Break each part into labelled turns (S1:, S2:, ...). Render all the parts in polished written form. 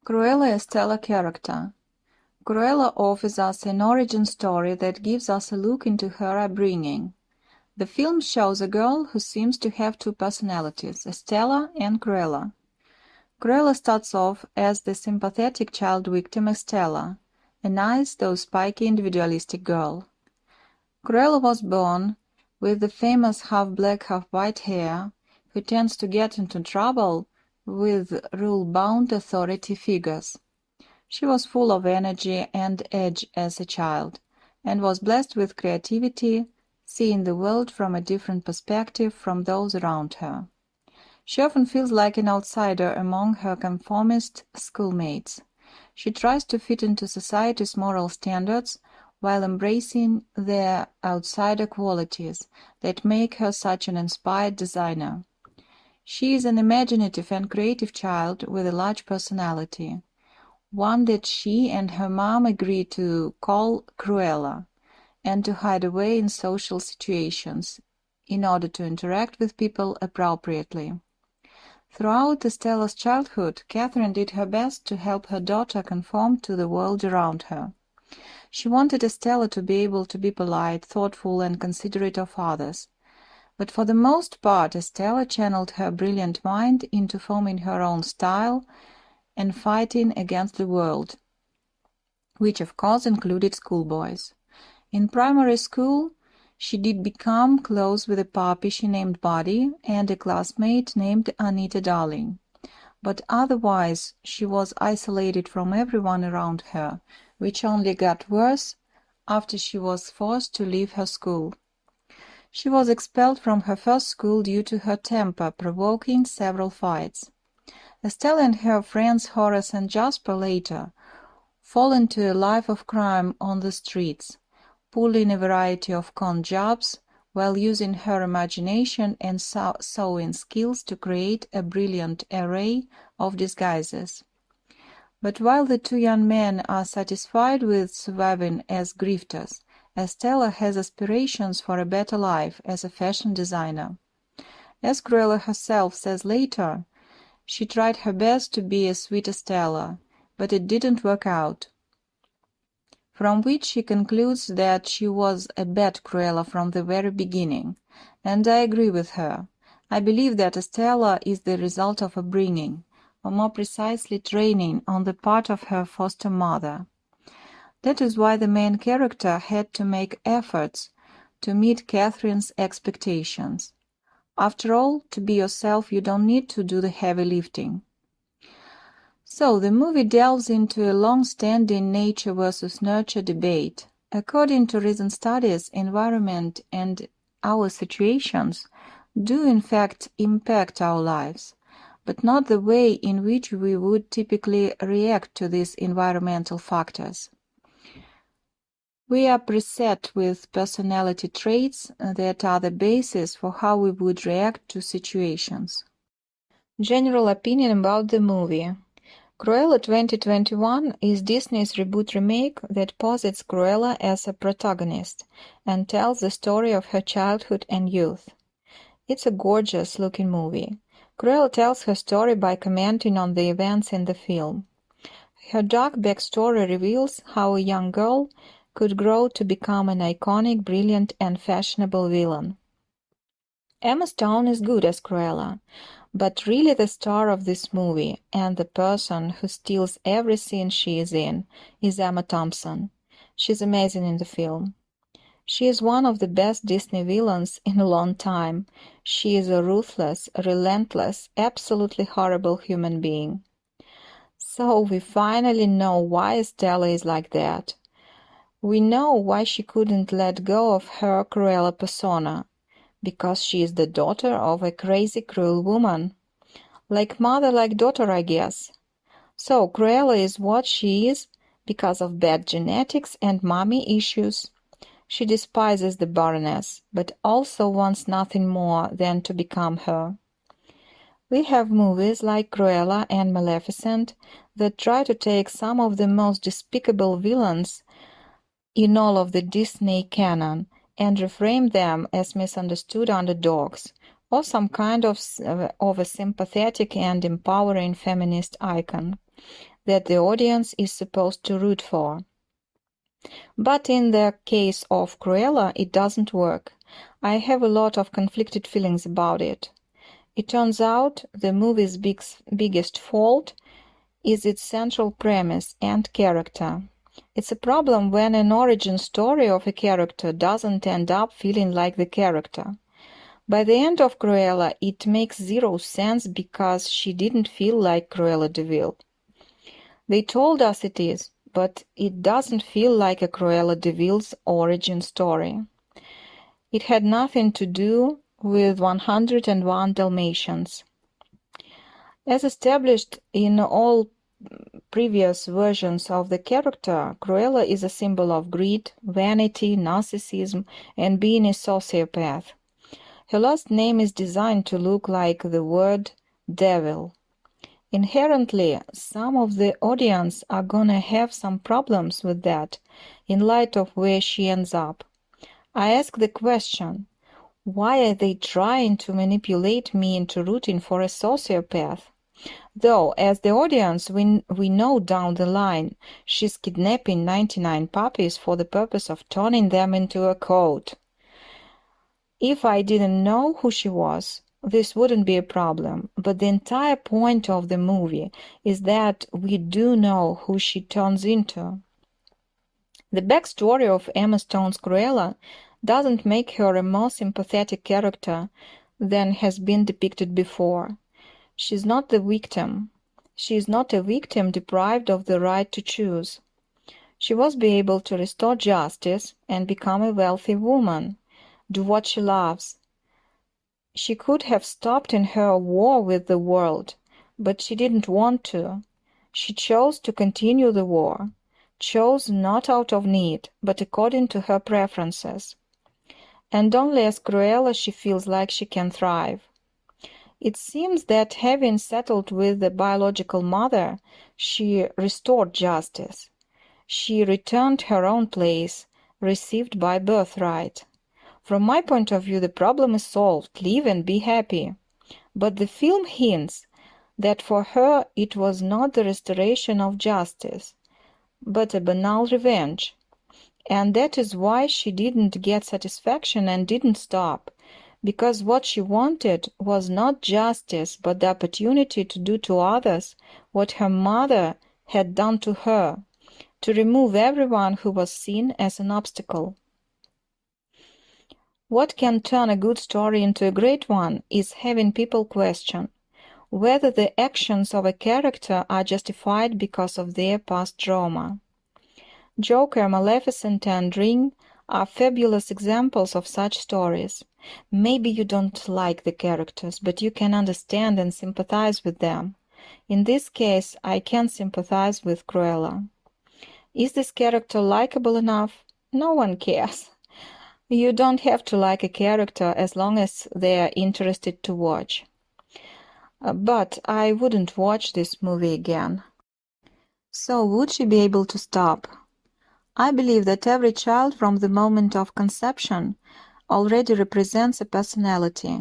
S1: Cruella Estella character. Cruella offers us an origin story that gives us a look into her upbringing. The film shows a girl who seems to have two personalities, Estella and Cruella. Cruella starts off as the sympathetic child victim Estella, a nice though spiky individualistic girl. Cruella was born with the famous half-black half-white hair, who tends to get into trouble with rule-bound authority figures. She was full of energy and edge as a child, and was blessed with creativity, seeing the world from a different perspective from those around her. She often feels like an outsider among her conformist schoolmates. She tries to fit into society's moral standards while embracing their outsider qualities that make her such an inspired designer. She is an imaginative and creative child with a large personality, one that she and her mom agree to call Cruella, and to hide away in social situations in order to interact with people appropriately. Throughout Estella's childhood, Catherine did her best to help her daughter conform to the world around her. She wanted Estella to be able to be polite, thoughtful, and considerate of others. But for the most part, Estella channeled her brilliant mind into forming her own style and fighting against the world, which of course included schoolboys. In primary school, she did become close with a puppy she named Buddy and a classmate named Anita Darling. But otherwise, she was isolated from everyone around her, which only got worse after she was forced to leave her school. She was expelled from her first school due to her temper, provoking several fights. Estella and her friends Horace and Jasper later fall into a life of crime on the streets, pulling a variety of con jobs while using her imagination and sewing skills to create a brilliant array of disguises. But while the two young men are satisfied with surviving as grifters, Estella has aspirations for a better life as a fashion designer. As Cruella herself says later, she tried her best to be a sweet Estella, but it didn't work out. From which she concludes that she was a bad Cruella from the very beginning, and I agree with her. I believe that Estella is the result of upbringing, or more precisely training, on the part of her foster mother. That is why the main character had to make efforts to meet Catherine's expectations. After all, to be yourself, you don't need to do the heavy lifting. So the movie delves into a long-standing nature versus nurture debate. According to recent studies, environment and our situations do in fact impact our lives, but not the way in which we would typically react to these environmental factors. We are preset with personality traits that are the basis for how we would react to situations. General opinion about the movie. Cruella 2021 is Disney's reboot remake that posits Cruella as a protagonist and tells the story of her childhood and youth. It's a gorgeous-looking movie. Cruella tells her story by commenting on the events in the film. Her dark backstory reveals how a young girl could grow to become an iconic, brilliant, and fashionable villain. Emma Stone is good as Cruella, but really the star of this movie, and the person who steals every scene she is in, is Emma Thompson. She's amazing in the film. She is one of the best Disney villains in a long time. She is a ruthless, relentless, absolutely horrible human being. So we finally know why Estella is like that. We know why she couldn't let go of her Cruella persona. Because she is the daughter of a crazy, cruel woman. Like mother, like daughter, I guess. So Cruella is what she is because of bad genetics and mommy issues. She despises the Baroness, but also wants nothing more than to become her. We have movies like Cruella and Maleficent that try to take some of the most despicable villains in all of the Disney canon and reframe them as misunderstood underdogs, or some kind of a sympathetic and empowering feminist icon that the audience is supposed to root for. But in the case of Cruella, it doesn't work. I have a lot of conflicted feelings about it. It turns out the movie's biggest fault is its central premise and character. It's a problem when an origin story of a character doesn't end up feeling like the character. By the end of Cruella, it makes zero sense because she didn't feel like Cruella de Vil. They told us it is, but it doesn't feel like a Cruella de Vil's origin story. It had nothing to do with 101 Dalmatians. As established in all previous versions of the character, Cruella is a symbol of greed, vanity, narcissism, and being a sociopath. Her last name is designed to look like the word devil. Inherently, some of the audience are gonna have some problems with that, in light of where she ends up. I ask the question, why are they trying to manipulate me into rooting for a sociopath? Though, as the audience, we know down the line she's kidnapping 99 puppies for the purpose of turning them into a coat. If I didn't know who she was, this wouldn't be a problem, but the entire point of the movie is that we do know who she turns into. The backstory of Emma Stone's Cruella doesn't make her a more sympathetic character than has been depicted before. She's not the victim. She is not a victim deprived of the right to choose. She was be able to restore justice and become a wealthy woman, do what she loves. She could have stopped in her war with the world, but she didn't want to. She chose to continue the war, chose not out of need, but according to her preferences. And only as Cruella she feels like she can thrive. It seems that having settled with the biological mother, she restored justice. She returned her own place, received by birthright. From my point of view, the problem is solved. Live and be happy. But the film hints that for her it was not the restoration of justice, but a banal revenge. And that is why she didn't get satisfaction and didn't stop, because what she wanted was not justice, but the opportunity to do to others what her mother had done to her, to remove everyone who was seen as an obstacle. What can turn a good story into a great one is having people question whether the actions of a character are justified because of their past trauma. Joker, Maleficent, and Ring are fabulous examples of such stories. Maybe you don't like the characters, but you can understand and sympathize with them. In this case, I can sympathize with Cruella. Is this character likable enough? No one cares. You don't have to like a character as long as they are interested to watch. But I wouldn't watch this movie again. So would she be able to stop? I believe that every child from the moment of conception already represents a personality,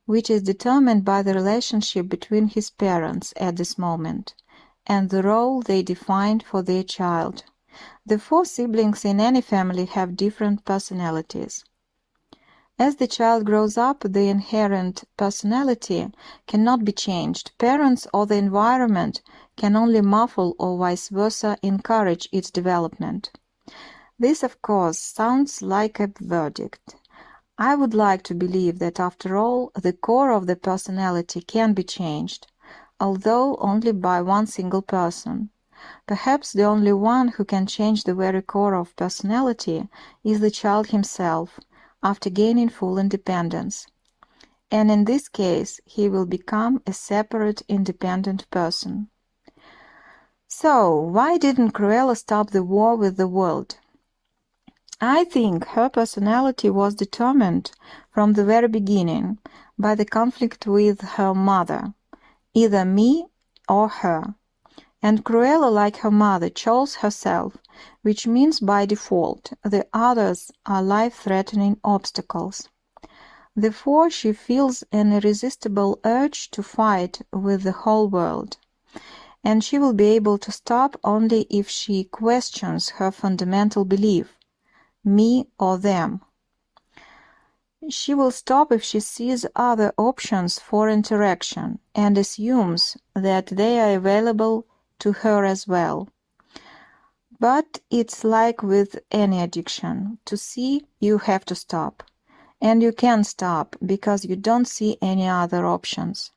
S1: which is determined by the relationship between his parents at this moment, and the role they defined for their child. The 4 siblings in any family have different personalities. As the child grows up, the inherent personality cannot be changed. Parents or the environment can only muffle or vice versa encourage its development. This, of course, sounds like a verdict. I would like to believe that, after all, the core of the personality can be changed, although only by one single person. Perhaps the only one who can change the very core of personality is the child himself, after gaining full independence. And in this case, he will become a separate, independent person. So, why didn't Cruella stop the war with the world? I think her personality was determined from the very beginning by the conflict with her mother, either me or her. And Cruella, like her mother, chose herself, which means by default the others are life-threatening obstacles. Therefore, she feels an irresistible urge to fight with the whole world, and she will be able to stop only if she questions her fundamental belief, me or them. She will stop if she sees other options for interaction and assumes that they are available to her as well. But it's like with any addiction. To see, you have to stop. And you can stop because you don't see any other options.